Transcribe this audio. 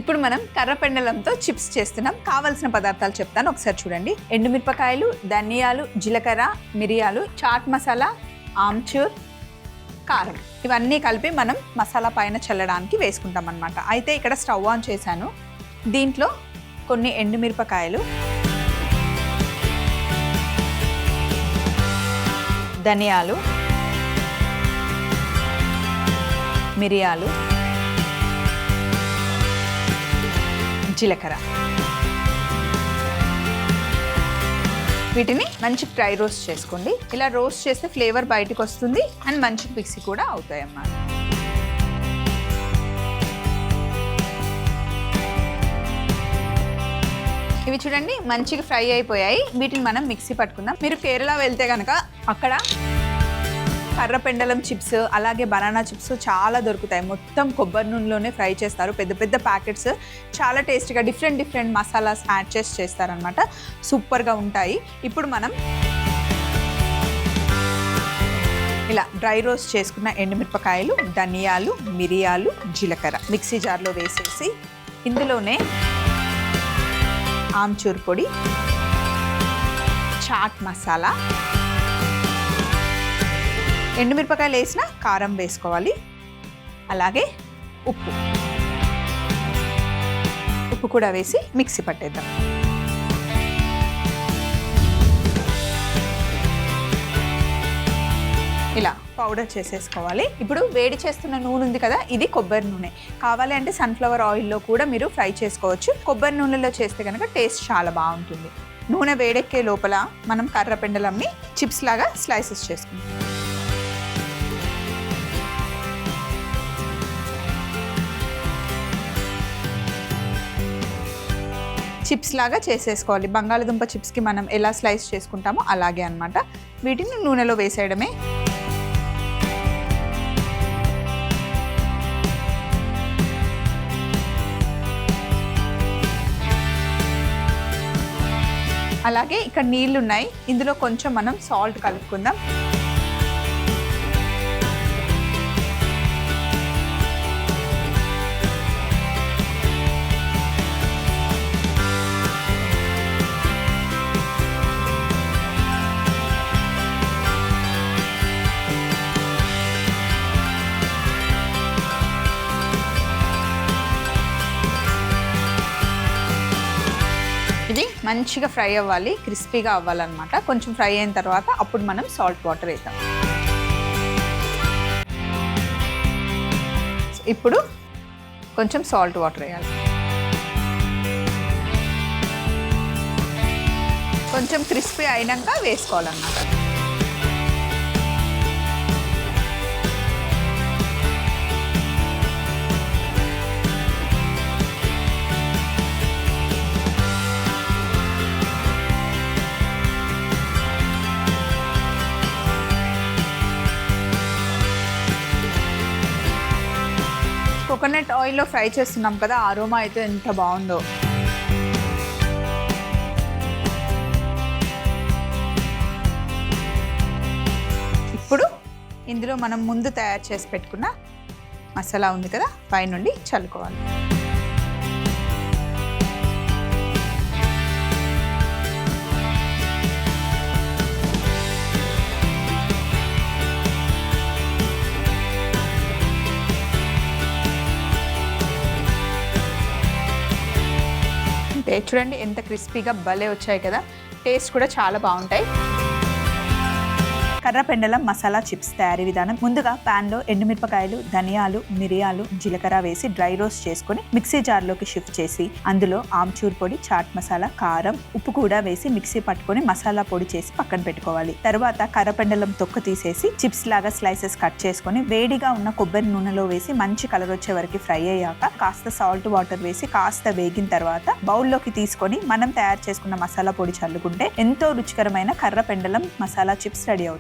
ఇప్పుడు మనం కర్ర పెండలంతో చిప్స్ చేస్తున్నాం. కావాల్సిన పదార్థాలు చెప్తాను, ఒకసారి చూడండి. ఎండుమిరపకాయలు, ధనియాలు, జీలకర్ర, మిరియాలు, చాట్ మసాలా, ఆమ్చూర్, కారం, ఇవన్నీ కలిపి మనం మసాలా పైన చల్లడానికి వేసుకుంటాం అన్నమాట. అయితే ఇక్కడ స్టవ్ ఆన్ చేశాను. దీంట్లో కొన్ని ఎండుమిరపకాయలు, ధనియాలు, మిరియాలు, జీలకర్ర, వీటిని మంచి డ్రై రోస్ట్ చేసుకోండి. ఇలా రోస్ట్ చేస్తే ఫ్లేవర్ బయటకు వస్తుంది అండ్ మంచి మిక్సీ కూడా అవుతాయి అన్నమాట. ఇవి చూడండి మంచిగా ఫ్రై అయిపోయాయి. వీటిని మనం మిక్సీ పట్టుకుందాం. మీరు కేరళ వెళ్తే కనుక అక్కడ కర్ర పెండలం చిప్స్ అలాగే బనానా చిప్స్ చాలా దొరుకుతాయి. మొత్తం కొబ్బరి నూనెలోనే ఫ్రై చేస్తారు. పెద్ద పెద్ద ప్యాకెట్స్, చాలా టేస్టీగా డిఫరెంట్ మసాలాస్ యాడ్ చేసి చేస్తారనమాట. సూపర్గా ఉంటాయి. ఇప్పుడు మనం ఇలా డ్రై రోస్ట్ చేసుకున్న ఎండుమిరపకాయలు, ధనియాలు, మిరియాలు, జీలకర్ర మిక్సీ జార్లో వేసేసి ఇందులోనే ఆమ్చూర్ పొడి, చాట్ మసాలా, ఎండుమిరపకాయలు వేసిన కారం వేసుకోవాలి. అలాగే ఉప్పు కూడా వేసి మిక్సీ పట్టేద్దాం. ఇలా పౌడర్ చేసేసుకోవాలి. ఇప్పుడు వేడి చేస్తున్న నూనె ఉంది కదా, ఇది కొబ్బరి నూనె. కావాలి అంటే సన్ఫ్లవర్ ఆయిల్లో కూడా మీరు ఫ్రై చేసుకోవచ్చు. కొబ్బరి నూనెలో చేస్తే కనుక టేస్ట్ చాలా బాగుంటుంది. నూనె వేడెక్కే లోపల మనం కర్ర పెండలంని చిప్స్ లాగా స్లైసెస్ చేసుకుంటాం. చిప్స్ లాగా చేసేసుకోవాలి. బంగాళదుంప చిప్స్కి మనం ఎలా స్లైస్ చేసుకుంటామో అలాగే అన్నమాట. వీటిని నూనెలో వేసేయడమే. అలాగే ఇక్కడ నీళ్ళు ఉన్నాయి, ఇందులో కొంచెం మనం సాల్ట్ కలుపుకుందాం. ఇది మంచిగా ఫ్రై అవ్వాలి, క్రిస్పీగా అవ్వాలన్నమాట. కొంచెం ఫ్రై అయిన తర్వాత అప్పుడు మనం సాల్ట్ వాటర్ వేద్దాం. ఇప్పుడు కొంచెం సాల్ట్ వాటర్ వేయాలి. కొంచెం క్రిస్పీ అయినాక వేసుకోవాలన్నమాట. కోకోనట్ ఆయిల్లో ఫ్రై చేస్తున్నాం కదా, అరోమా అయితే ఎంత బాగుందో. ఇప్పుడు ఇందులో మనం ముందు తయారు చేసి పెట్టుకున్న మసాలా ఉంది కదా, పైనుండి చల్లుకోవాలి. చూడండి ఎంత క్రిస్పీగా భలే వచ్చాయి కదా, టేస్ట్ కూడా చాలా బాగుంటాయి. కర్ర పెండలం మసాలా చిప్స్ తయారీ విధానం. ముందుగా ప్యాన్ లో ఎండుమిరపకాయలు, ధనియాలు, మిరియాలు, జీలకర్ర వేసి డ్రై రోస్ట్ చేసుకుని మిక్సీ జార్లోకి షిఫ్ట్ చేసి అందులో ఆమ్చూర్ పొడి, చాట్ మసాలా, కారం, ఉప్పు కూడా వేసి మిక్సీ పట్టుకొని మసాలా పొడి చేసి పక్కన పెట్టుకోవాలి. తర్వాత కర్ర పెండలం తొక్క తీసేసి చిప్స్ లాగా స్లైసెస్ కట్ చేసుకొని వేడిగా ఉన్న కొబ్బరి నూనెలో వేసి మంచి కలర్ వచ్చే వరకు ఫ్రై అయ్యాక కాస్త సాల్ట్ వాటర్ వేసి కాస్త వేగిన తర్వాత బౌల్లోకి తీసుకొని మనం తయారు చేసుకున్న మసాలా పొడి చల్లుకుంటే ఎంతో రుచికరమైన కర్ర పెండలం మసాలా చిప్స్ రెడీ అవుతాయి.